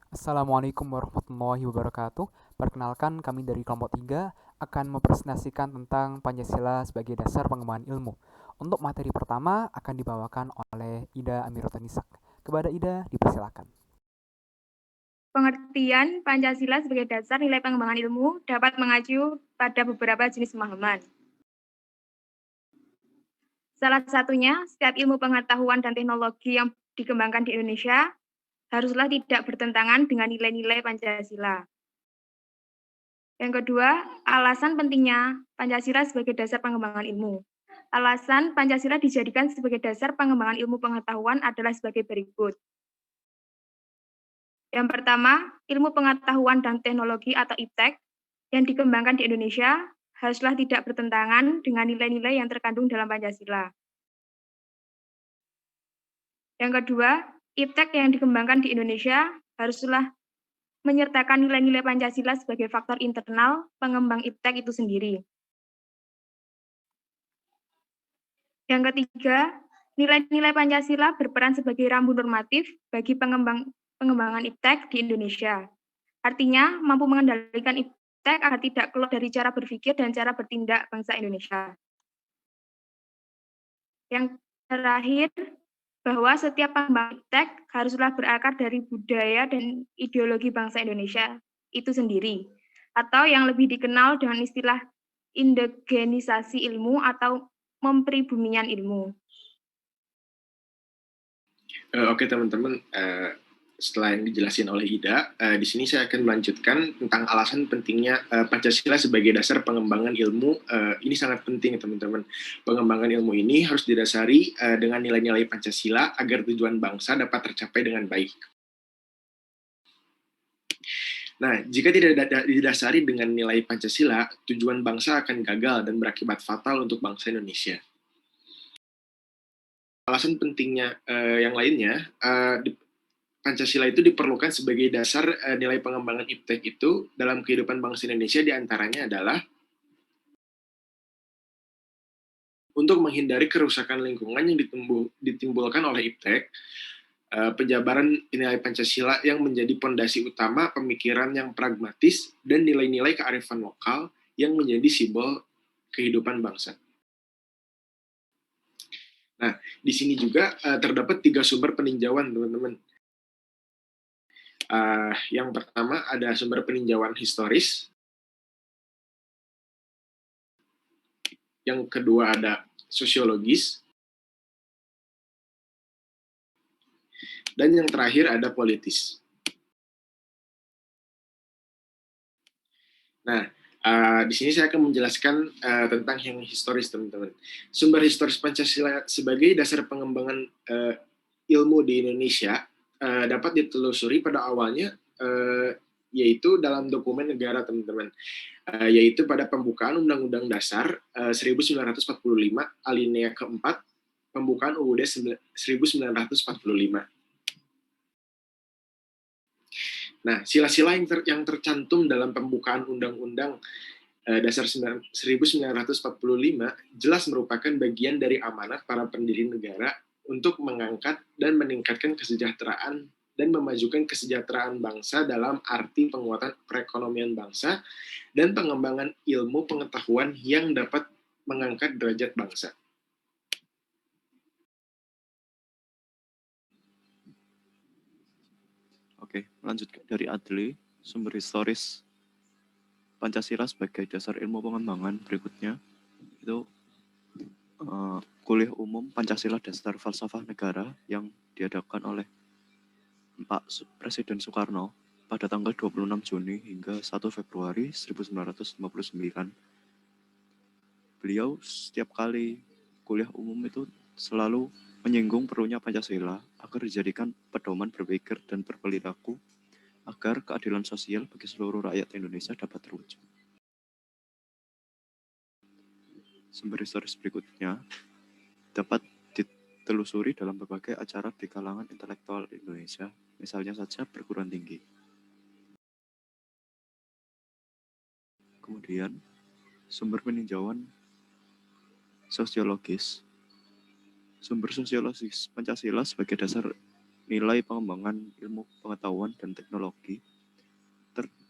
Assalamualaikum warahmatullahi wabarakatuh. Perkenalkan kami dari kelompok 3 akan mempresentasikan tentang Pancasila sebagai dasar pengembangan ilmu. Untuk materi pertama akan dibawakan oleh Ida Amirotanisa. Kepada Ida, dipersilakan. Pengertian Pancasila sebagai dasar nilai pengembangan ilmu dapat mengacu pada beberapa jenis pemahaman. Salah satunya, setiap ilmu pengetahuan dan teknologi yang dikembangkan di Indonesia haruslah tidak bertentangan dengan nilai-nilai Pancasila. Yang kedua, alasan pentingnya Pancasila sebagai dasar pengembangan ilmu. Alasan Pancasila dijadikan sebagai dasar pengembangan ilmu pengetahuan adalah sebagai berikut. Yang pertama, ilmu pengetahuan dan teknologi atau IPTEK yang dikembangkan di Indonesia haruslah tidak bertentangan dengan nilai-nilai yang terkandung dalam Pancasila. Yang kedua, IPTEK yang dikembangkan di Indonesia haruslah menyertakan nilai-nilai Pancasila sebagai faktor internal pengembang IPTEK itu sendiri. Yang ketiga, nilai-nilai Pancasila berperan sebagai rambu normatif bagi pengembangan IPTEK di Indonesia. Artinya, mampu mengendalikan IPTEK agar tidak keluar dari cara berpikir dan cara bertindak bangsa Indonesia. Yang terakhir, bahwa setiap pengembangan IPTEK haruslah berakar dari budaya dan ideologi bangsa Indonesia itu sendiri, atau yang lebih dikenal dengan istilah indigenisasi ilmu atau mempribumian ilmu. Oke teman-teman, setelah yang dijelasin oleh Ida, di sini saya akan melanjutkan tentang alasan pentingnya Pancasila sebagai dasar pengembangan ilmu. Ini sangat penting teman-teman. Pengembangan ilmu ini harus didasari dengan nilai-nilai Pancasila agar tujuan bangsa dapat tercapai dengan baik. Nah, jika tidak didasari dengan nilai Pancasila, tujuan bangsa akan gagal dan berakibat fatal untuk bangsa Indonesia. Alasan pentingnya yang lainnya, Pancasila itu diperlukan sebagai dasar nilai pengembangan IPTEK itu dalam kehidupan bangsa Indonesia, diantaranya adalah untuk menghindari kerusakan lingkungan yang ditimbulkan oleh IPTEK, penjabaran nilai Pancasila yang menjadi pondasi utama pemikiran yang pragmatis dan nilai-nilai kearifan lokal yang menjadi simbol kehidupan bangsa. Nah, di sini juga terdapat 3 sumber peninjauan, teman-teman. Yang pertama ada sumber peninjauan historis, yang kedua ada sosiologis, dan yang terakhir ada politis. Nah, di sini saya akan menjelaskan tentang yang historis, teman-teman. Sumber historis Pancasila sebagai dasar pengembangan ilmu di Indonesia dapat ditelusuri pada awalnya, yaitu dalam dokumen negara, teman-teman. Yaitu pada pembukaan Undang-Undang Dasar 1945, alinea keempat, pembukaan UUD 1945. Nah, sila-sila yang tercantum dalam pembukaan Undang-Undang Dasar 1945 jelas merupakan bagian dari amanat para pendiri negara untuk mengangkat dan meningkatkan kesejahteraan dan memajukan kesejahteraan bangsa dalam arti penguatan perekonomian bangsa dan pengembangan ilmu pengetahuan yang dapat mengangkat derajat bangsa. Oke, lanjut dari Adli, sumber historis Pancasila sebagai dasar ilmu pengembangan berikutnya itu kuliah umum Pancasila Dasar Falsafah Negara yang diadakan oleh Pak Presiden Soekarno pada tanggal 26 Juni hingga 1 Februari 1959. Beliau setiap kali kuliah umum itu selalu menyinggung perlunya Pancasila agar dijadikan pedoman berpikir dan berperilaku agar keadilan sosial bagi seluruh rakyat Indonesia dapat terwujud. Sumber historis berikutnya dapat ditelusuri dalam berbagai acara di kalangan intelektual Indonesia, misalnya saja perguruan tinggi. Kemudian, sumber peninjauan sosiologis. Sumber sosiologis Pancasila sebagai dasar nilai pengembangan ilmu pengetahuan dan teknologi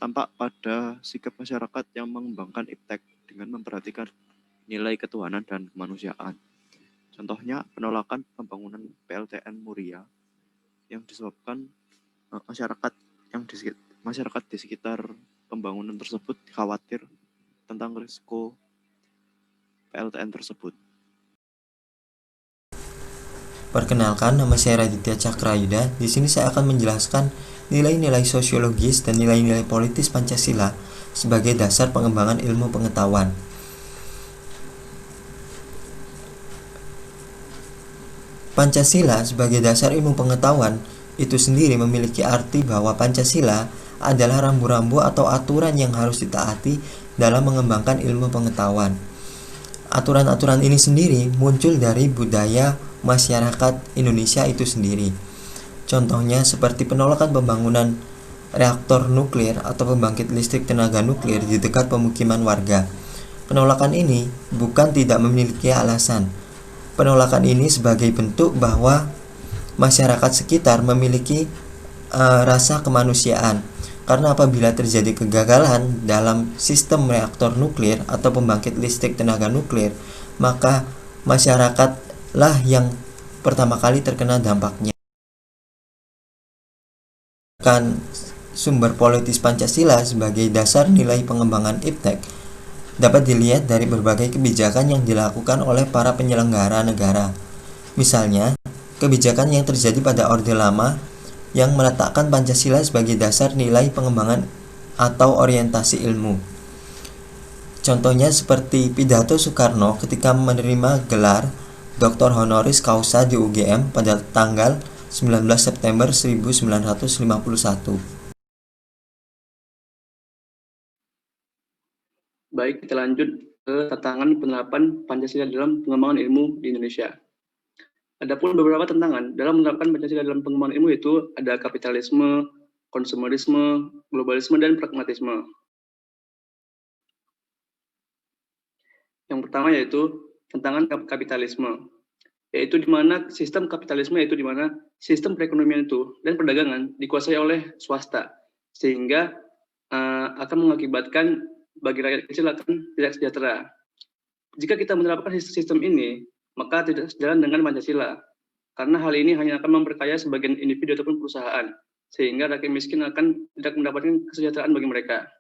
tampak pada sikap masyarakat yang mengembangkan iptek dengan memperhatikan nilai ketuhanan dan kemanusiaan. Contohnya penolakan pembangunan PLTN Muria yang disebabkan masyarakat di sekitar pembangunan tersebut khawatir tentang risiko PLTN tersebut. Perkenalkan, nama saya Raditya Cakrayuda. Di sini saya akan menjelaskan nilai-nilai sosiologis dan nilai-nilai politis Pancasila sebagai dasar pengembangan ilmu pengetahuan. Pancasila sebagai dasar ilmu pengetahuan itu sendiri memiliki arti bahwa Pancasila adalah rambu-rambu atau aturan yang harus ditaati dalam mengembangkan ilmu pengetahuan. Aturan-aturan ini sendiri muncul dari budaya masyarakat Indonesia itu sendiri. Contohnya seperti penolakan pembangunan reaktor nuklir atau pembangkit listrik tenaga nuklir di dekat pemukiman warga. Penolakan ini bukan tidak memiliki alasan. Penolakan ini sebagai bentuk bahwa masyarakat sekitar memiliki rasa kemanusiaan. Karena apabila terjadi kegagalan dalam sistem reaktor nuklir atau pembangkit listrik tenaga nuklir, maka masyarakatlah yang pertama kali terkena dampaknya. Sumber politis Pancasila sebagai dasar nilai pengembangan iptek dapat dilihat dari berbagai kebijakan yang dilakukan oleh para penyelenggara negara. Misalnya, kebijakan yang terjadi pada Orde Lama yang meletakkan Pancasila sebagai dasar nilai pengembangan atau orientasi ilmu. Contohnya seperti pidato Soekarno ketika menerima gelar Dr. Honoris Causa di UGM pada tanggal 19 September 1951. Baik, kita lanjut ke tantangan penerapan Pancasila dalam pengembangan ilmu di Indonesia. Adapun beberapa tantangan dalam menerapkan Pancasila dalam pengembangan ilmu itu ada kapitalisme, konsumerisme, globalisme, dan pragmatisme. Yang pertama yaitu tantangan kapitalisme, yaitu di mana sistem kapitalisme yaitu di mana sistem perekonomian itu dan perdagangan dikuasai oleh swasta, sehingga akan mengakibatkan bagi rakyat kecil akan tidak sejahtera. Jika kita menerapkan sistem ini, maka tidak sejalan dengan Pancasila, karena hal ini hanya akan memperkaya sebagian individu ataupun perusahaan, sehingga rakyat miskin akan tidak mendapatkan kesejahteraan bagi mereka.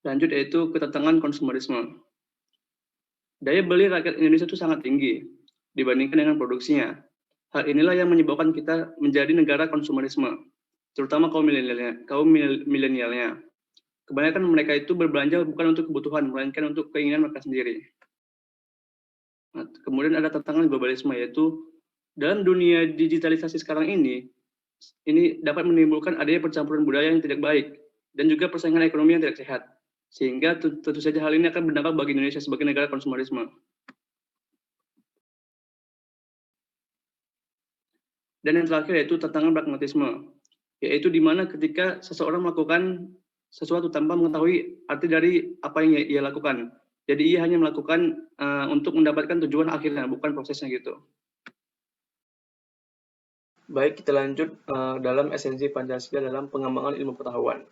Lanjut yaitu ketantangan konsumerisme. Daya beli rakyat Indonesia itu sangat tinggi dibandingkan dengan produksinya. Hal inilah yang menyebabkan kita menjadi negara konsumerisme, terutama kaum milenialnya. Kebanyakan mereka itu berbelanja bukan untuk kebutuhan, melainkan untuk keinginan mereka sendiri. Nah, kemudian ada tantangan globalisme, yaitu dalam dunia digitalisasi sekarang ini dapat menimbulkan adanya percampuran budaya yang tidak baik dan juga persaingan ekonomi yang tidak sehat. Sehingga tentu saja hal ini akan berdampak bagi Indonesia sebagai negara konsumerisme. Dan yang terakhir yaitu tantangan pragmatisme, yaitu di mana ketika seseorang melakukan sesuatu tanpa mengetahui arti dari apa yang ia lakukan. Jadi ia hanya melakukan untuk mendapatkan tujuan akhirnya, bukan prosesnya gitu. Baik, kita lanjut dalam esensi Pancasila dalam pengembangan ilmu pengetahuan.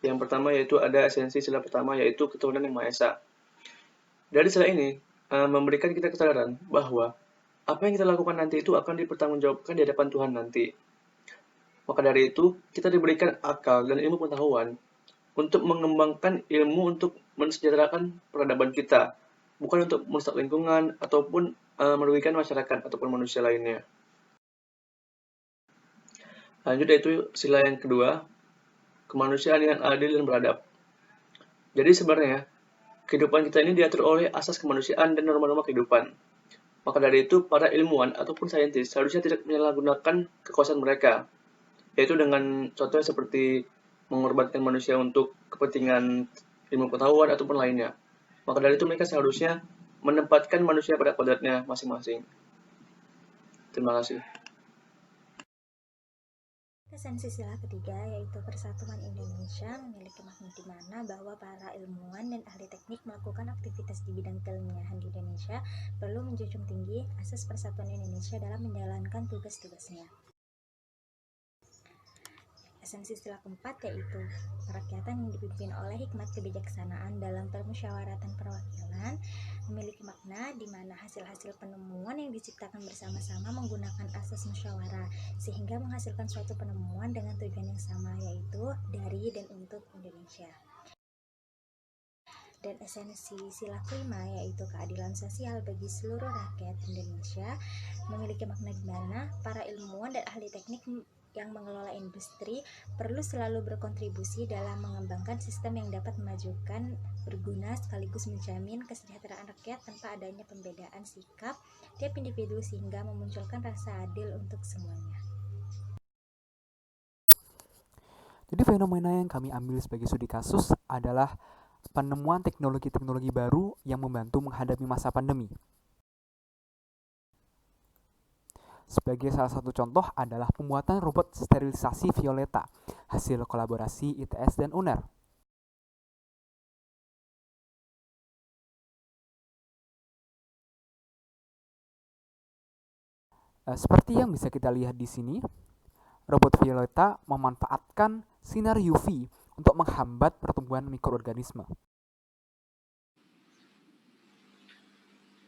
Yang pertama yaitu ada esensi sila pertama, yaitu ketuhanan yang Maha Esa. Dari sila ini memberikan kita kesadaran bahwa apa yang kita lakukan nanti itu akan dipertanggungjawabkan di hadapan Tuhan nanti. Maka dari itu kita diberikan akal dan ilmu pengetahuan untuk mengembangkan ilmu untuk mensejahterakan peradaban kita, bukan untuk merusak lingkungan ataupun merugikan masyarakat ataupun manusia lainnya. Lanjut yaitu sila yang kedua, kemanusiaan yang adil dan beradab. Jadi sebenarnya, kehidupan kita ini diatur oleh asas kemanusiaan dan norma-norma kehidupan. Maka dari itu, para ilmuwan ataupun saintis seharusnya tidak menyalahgunakan kekuasaan mereka, yaitu dengan contohnya seperti mengorbankan manusia untuk kepentingan ilmu pengetahuan ataupun lainnya. Maka dari itu, mereka seharusnya menempatkan manusia pada kodratnya masing-masing. Terima kasih. Esensi sila ketiga yaitu Persatuan Indonesia memiliki makna di mana bahwa para ilmuwan dan ahli teknik melakukan aktivitas di bidang keilmiahan di Indonesia perlu menjunjung tinggi asas persatuan Indonesia dalam menjalankan tugas-tugasnya. Esensi sila keempat yaitu kerakyatan yang dipimpin oleh hikmat kebijaksanaan dalam permusyawaratan perwakilan memiliki makna di mana hasil-hasil penemuan yang diciptakan bersama-sama menggunakan asas musyawarah sehingga menghasilkan suatu penemuan dengan tujuan yang sama yaitu dari dan untuk Indonesia. Dan esensi sila kelima yaitu keadilan sosial bagi seluruh rakyat Indonesia memiliki makna di mana para ilmuwan dan ahli teknik yang mengelola industri perlu selalu berkontribusi dalam mengembangkan sistem yang dapat memajukan, berguna sekaligus menjamin kesejahteraan rakyat tanpa adanya pembedaan sikap tiap individu sehingga memunculkan rasa adil untuk semuanya. Jadi fenomena yang kami ambil sebagai studi kasus adalah penemuan teknologi-teknologi baru yang membantu menghadapi masa pandemi. Sebagai salah satu contoh adalah pembuatan robot sterilisasi Violeta, hasil kolaborasi ITS dan UNER. Seperti yang bisa kita lihat di sini, robot Violeta memanfaatkan sinar UV untuk menghambat pertumbuhan mikroorganisme.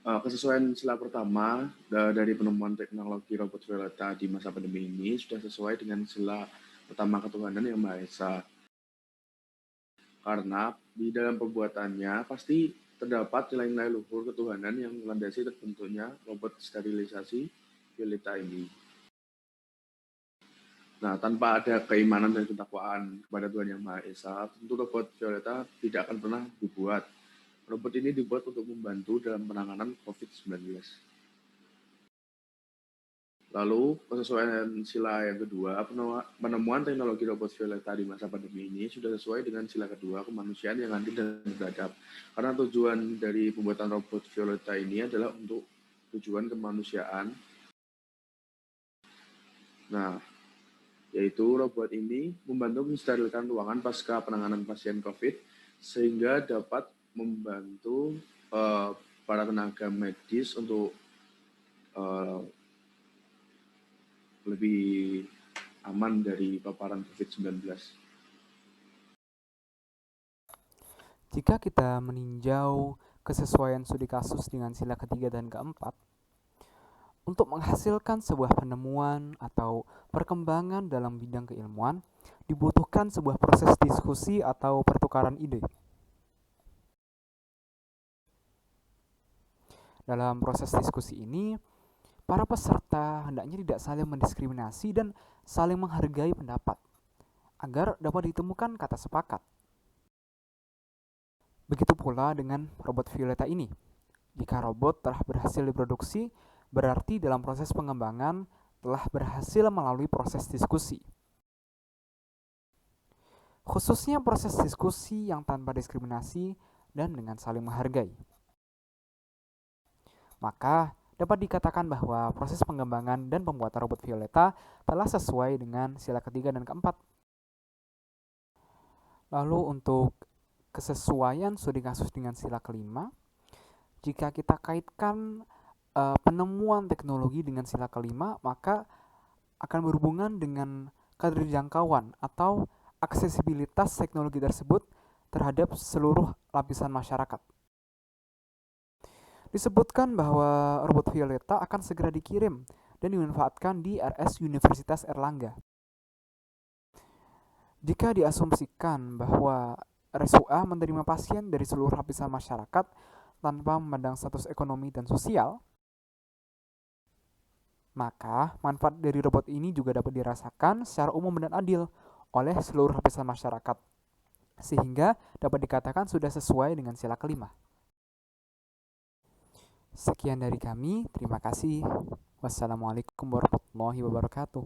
Kesesuaian sila pertama dari penemuan teknologi robot Violeta di masa pandemi ini sudah sesuai dengan sila pertama ketuhanan yang Maha Esa. Karena di dalam pembuatannya pasti terdapat nilai-nilai luhur ketuhanan yang melandasi terbentuknya robot sterilisasi Violeta ini. Nah, tanpa ada keimanan dan ketakwaan kepada Tuhan Yang Maha Esa, tentu robot Violeta tidak akan pernah dibuat. Robot ini dibuat untuk membantu dalam penanganan COVID-19. Lalu, kesesuaian sila yang kedua, penemuan teknologi robot Violeta di masa pandemi ini sudah sesuai dengan sila kedua, kemanusiaan yang adil dan beradab. Karena tujuan dari pembuatan robot Violeta ini adalah untuk tujuan kemanusiaan. Nah, yaitu robot ini membantu mensterilkan ruangan pasca penanganan pasien COVID, sehingga dapat membantu para tenaga medis untuk lebih aman dari paparan COVID-19. Jika kita meninjau kesesuaian studi kasus dengan sila ketiga dan keempat, untuk menghasilkan sebuah penemuan atau perkembangan dalam bidang keilmuan, dibutuhkan sebuah proses diskusi atau pertukaran ide. Dalam proses diskusi ini, para peserta hendaknya tidak saling mendiskriminasi dan saling menghargai pendapat, agar dapat ditemukan kata sepakat. Begitu pula dengan robot Violeta ini. Jika robot telah berhasil diproduksi, berarti dalam proses pengembangan telah berhasil melalui proses diskusi. Khususnya proses diskusi yang tanpa diskriminasi dan dengan saling menghargai. Maka dapat dikatakan bahwa proses pengembangan dan pembuatan robot Violeta telah sesuai dengan sila ketiga dan keempat. Lalu untuk kesesuaian studi kasus dengan sila kelima, jika kita kaitkan penemuan teknologi dengan sila kelima, maka akan berhubungan dengan keterjangkauan atau aksesibilitas teknologi tersebut terhadap seluruh lapisan masyarakat. Disebutkan bahwa robot Violeta akan segera dikirim dan dimanfaatkan di RS Universitas Erlangga. Jika diasumsikan bahwa RSUA menerima pasien dari seluruh lapisan masyarakat tanpa memandang status ekonomi dan sosial, maka manfaat dari robot ini juga dapat dirasakan secara umum dan adil oleh seluruh lapisan masyarakat, sehingga dapat dikatakan sudah sesuai dengan sila kelima. Sekian dari kami, terima kasih. Wassalamualaikum warahmatullahi wabarakatuh.